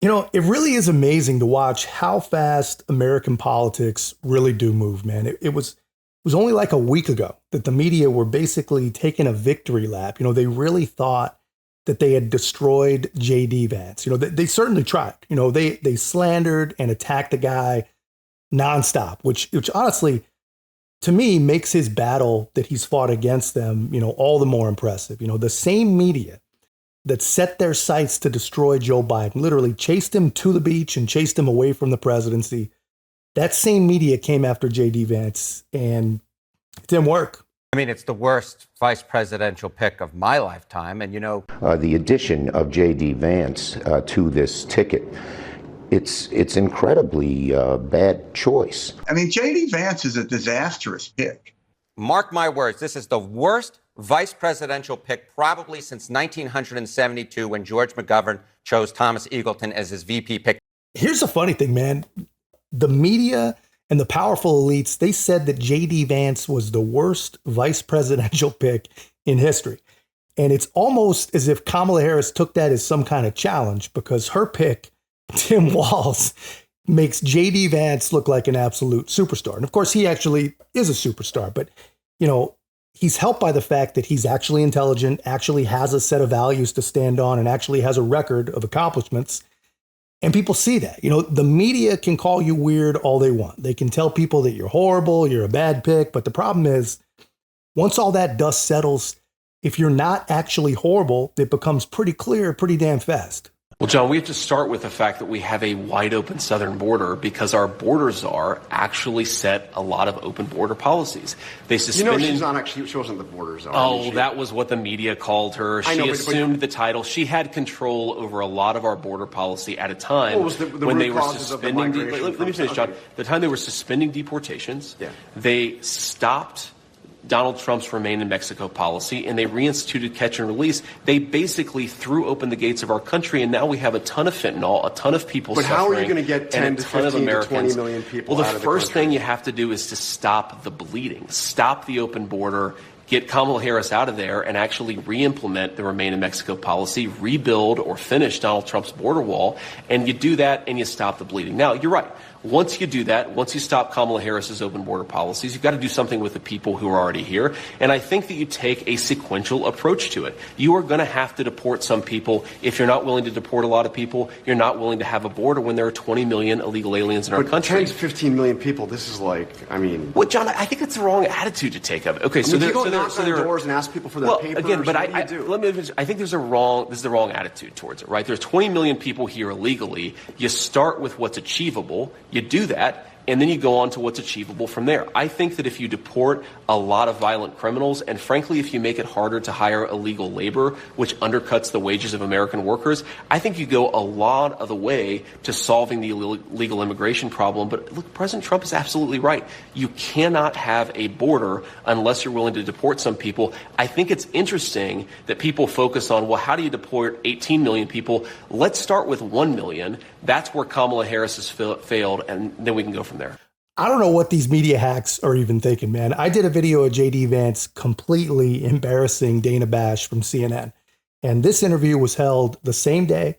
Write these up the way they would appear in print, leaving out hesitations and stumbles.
It really is amazing to watch how fast American politics really do move, man. It was only like a week ago that the media were basically taking a victory lap. They really thought that they had destroyed JD Vance. They certainly tried. They slandered and attacked the guy nonstop, which honestly, to me, makes his battle that he's fought against them, all the more impressive. The same media that set their sights to destroy Joe Biden, literally chased him to the beach and chased him away from the presidency. That same media came after JD Vance, and it didn't work. I mean, it's the worst vice presidential pick of my lifetime. And, the addition of JD Vance to this ticket, it's incredibly bad choice. I mean, JD Vance is a disastrous pick. Mark my words, this is the worst vice presidential pick probably since 1972 when George McGovern chose Thomas Eagleton as his VP pick. Here's the funny thing, man. The media and the powerful elites, they said that JD Vance was the worst vice presidential pick in history. And it's almost as if Kamala Harris took that as some kind of challenge, because her pick, Tim Walz, makes JD Vance look like an absolute superstar. And of course, he actually is a superstar, but he's helped by the fact that he's actually intelligent, actually has a set of values to stand on, and actually has a record of accomplishments. And people see that. The media can call you weird all they want. They can tell people that you're horrible, you're a bad pick. But the problem is, once all that dust settles, if you're not actually horrible, it becomes pretty clear pretty damn fast. Well, John, we have to start with the fact that we have a wide open southern border because our border czar actually set a lot of open border policies. They suspended. She's not actually. She wasn't the border czar. Oh, that was what the media called her. She assumed the title. She had control over a lot of our border policy at a time when they were suspending. Let me finish, John. The time they were suspending deportations, they stopped Donald Trump's Remain in Mexico policy, and they reinstituted catch and release. They basically threw open the gates of our country, and now we have a ton of fentanyl, a ton of people suffering. But how are you going to get 10 to 15 to 20 million people Well, out the of the first country? thing you have to do is to stop the bleeding, stop the open border, get Kamala Harris out of there, and actually re-implement the Remain in Mexico policy, rebuild or finish Donald Trump's border wall, and you do that and you stop the bleeding. Now, you're right. Once you do that, once you stop Kamala Harris's open border policies, you've got to do something with the people who are already here. And I think that you take a sequential approach to it. You are going to have to deport some people. If you're not willing to deport a lot of people, you're not willing to have a border when there are 20 million illegal aliens in our country. 10 to 15 million people, this is like, Well, John, I think it's the wrong attitude to take of it. Okay, if you go knock on doors and ask people for their papers, again, but what do you do? let me finish. I think this is the wrong attitude towards it, right? There's 20 million people here illegally. You start with what's achievable. You do that. And then you go on to what's achievable from there. I think that if you deport a lot of violent criminals, and frankly, if you make it harder to hire illegal labor, which undercuts the wages of American workers, I think you go a lot of the way to solving the illegal immigration problem. But look, President Trump is absolutely right. You cannot have a border unless you're willing to deport some people. I think it's interesting that people focus on, well, how do you deport 18 million people? Let's start with 1 million. That's where Kamala Harris has failed, and then we can go from there. I don't know what these media hacks are even thinking, man. I did a video of JD Vance completely embarrassing Dana Bash from CNN. And this interview was held the same day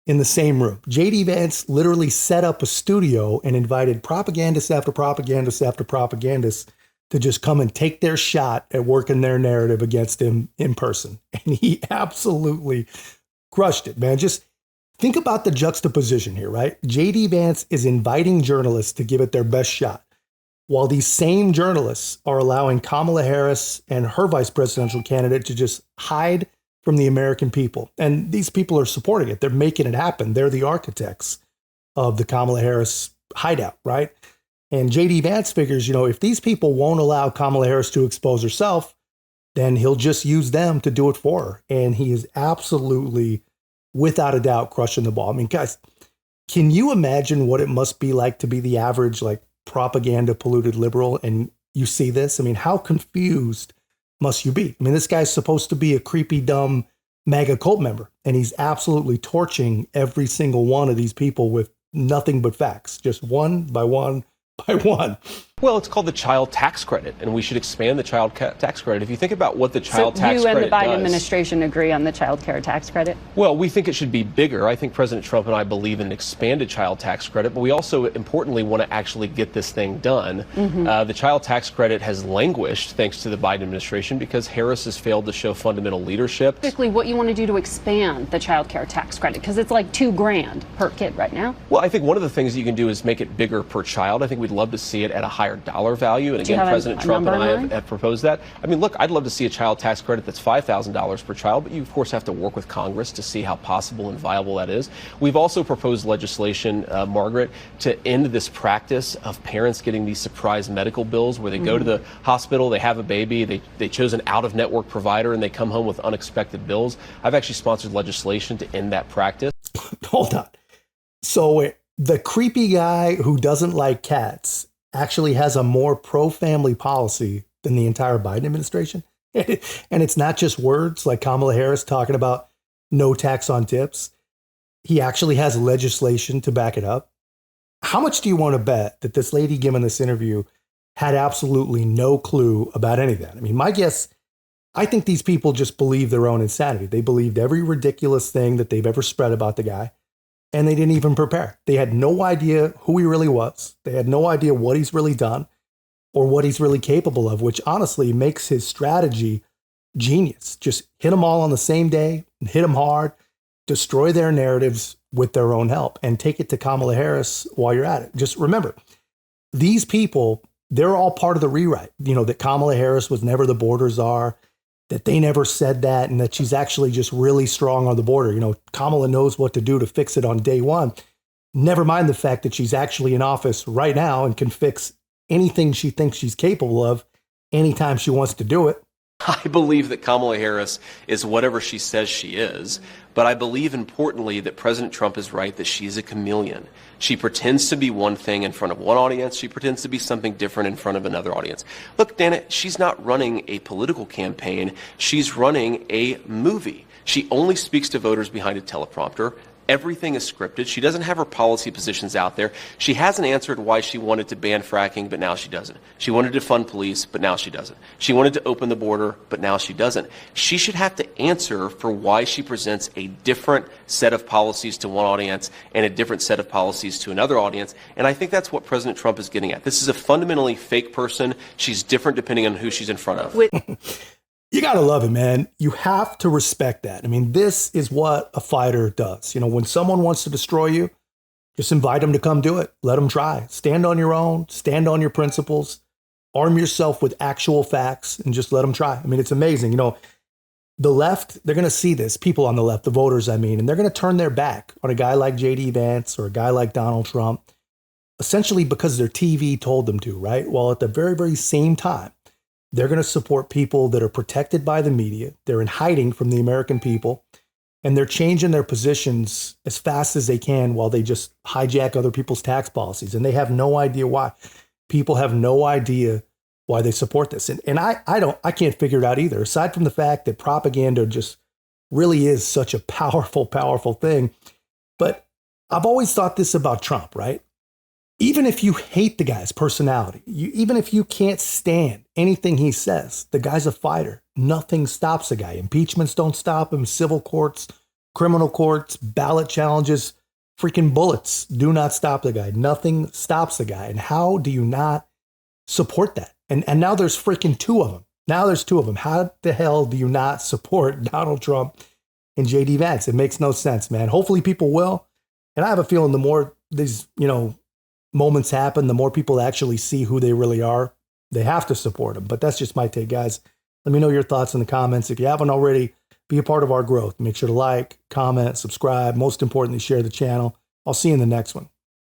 in the same room. JD Vance literally set up a studio and invited propagandists after propagandists after propagandists to just come and take their shot at working their narrative against him in person. And he absolutely crushed it, man. Just think about the juxtaposition here, right? JD Vance is inviting journalists to give it their best shot, while these same journalists are allowing Kamala Harris and her vice presidential candidate to just hide from the American people. And these people are supporting it. They're making it happen. They're the architects of the Kamala Harris hideout, right? And JD Vance figures, if these people won't allow Kamala Harris to expose herself, then he'll just use them to do it for her. And he is absolutely, without a doubt, crushing the ball. I mean, guys, can you imagine what it must be like to be the average, propaganda polluted liberal and you see this? I mean, how confused must you be? I mean, this guy's supposed to be a creepy, dumb MAGA cult member, and he's absolutely torching every single one of these people with nothing but facts, just one by one by one. Well, it's called the child tax credit, and we should expand the child tax credit. If you think about what the child tax credit does... So you and the Biden administration agree on the child care tax credit? Well, we think it should be bigger. I think President Trump and I believe in an expanded child tax credit, but we also, importantly, want to actually get this thing done. The child tax credit has languished, thanks to the Biden administration, because Harris has failed to show fundamental leadership. Basically, what you want to do to expand the child care tax credit, because it's like $2,000 per kid right now? Well, I think one of the things you can do is make it bigger per child. I think we'd love to see it at a higher dollar value. And again, President Trump and I have proposed that. I mean, look, I'd love to see a child tax credit that's $5,000 per child, but you, of course, have to work with Congress to see how possible and viable that is. We've also proposed legislation, Margaret, to end this practice of parents getting these surprise medical bills where they go to the hospital, they have a baby, they chose an out-of-network provider, and they come home with unexpected bills. I've actually sponsored legislation to end that practice. Hold on. So the creepy guy who doesn't like cats actually has a more pro-family policy than the entire Biden administration. And it's not just words like Kamala Harris talking about no tax on tips. He actually has legislation to back it up. How much do you want to bet that this lady giving this interview had absolutely no clue about any of that? I mean, my guess, I think these people just believe their own insanity. They believed every ridiculous thing that they've ever spread about the guy. And they didn't even prepare. They had no idea who he really was. They had no idea what he's really done or what he's really capable of, which honestly makes his strategy genius. Just hit them all on the same day, hit them hard, destroy their narratives with their own help, and take it to Kamala Harris while you're at it. Just remember, these people, they're all part of the rewrite. You know, that Kamala Harris was never the border czar, that they never said that, and that she's actually just really strong on the border. You know, Kamala knows what to do to fix it on day one. Never mind the fact that she's actually in office right now and can fix anything she thinks she's capable of anytime she wants to do it. I believe that Kamala Harris is whatever she says she is, but I believe importantly that President Trump is right that she's a chameleon. She pretends to be one thing in front of one audience. She pretends to be something different in front of another audience. Look, Dana, she's not running a political campaign. She's running a movie. She only speaks to voters behind a teleprompter. Everything is scripted. She doesn't have her policy positions out there. She hasn't answered why she wanted to ban fracking, but now she doesn't. She wanted to fund police, but now she doesn't. She wanted to open the border, but now she doesn't. She should have to answer for why she presents a different set of policies to one audience and a different set of policies to another audience. And I think that's what President Trump is getting at. This is a fundamentally fake person. She's different depending on who she's in front of. You got to love it, man. You have to respect that. I mean, this is what a fighter does. You know, when someone wants to destroy you, just invite them to come do it. Let them try. Stand on your own. Stand on your principles. Arm yourself with actual facts and just let them try. I mean, it's amazing. You know, the left, they're going to see this. People on the left, the voters, I mean, and they're going to turn their back on a guy like JD Vance or a guy like Donald Trump, essentially because their TV told them to, right? While at the very, very same time, they're going to support people that are protected by the media. They're in hiding from the American people, and they're changing their positions as fast as they can while they just hijack other people's tax policies. And they have no idea why. People have no idea why they support this. And I can't figure it out either, aside from the fact that propaganda just really is such a powerful, powerful thing. But I've always thought this about Trump, right? Even if you hate the guy's personality, even if you can't stand anything he says, the guy's a fighter. Nothing stops the guy. Impeachments don't stop him. Civil courts, criminal courts, ballot challenges, freaking bullets do not stop the guy. Nothing stops the guy. And how do you not support that? And now there's freaking two of them. Now there's two of them. How the hell do you not support Donald Trump and JD Vance? It makes no sense, man. Hopefully people will. And I have a feeling the more these, moments happen, the more people actually see who they really are. They have to support them. But that's just my take, guys. Let me know your thoughts in the comments. If you haven't already, be a part of our growth. Make sure to like, comment, subscribe. Most importantly, share the channel. I'll see you in the next one.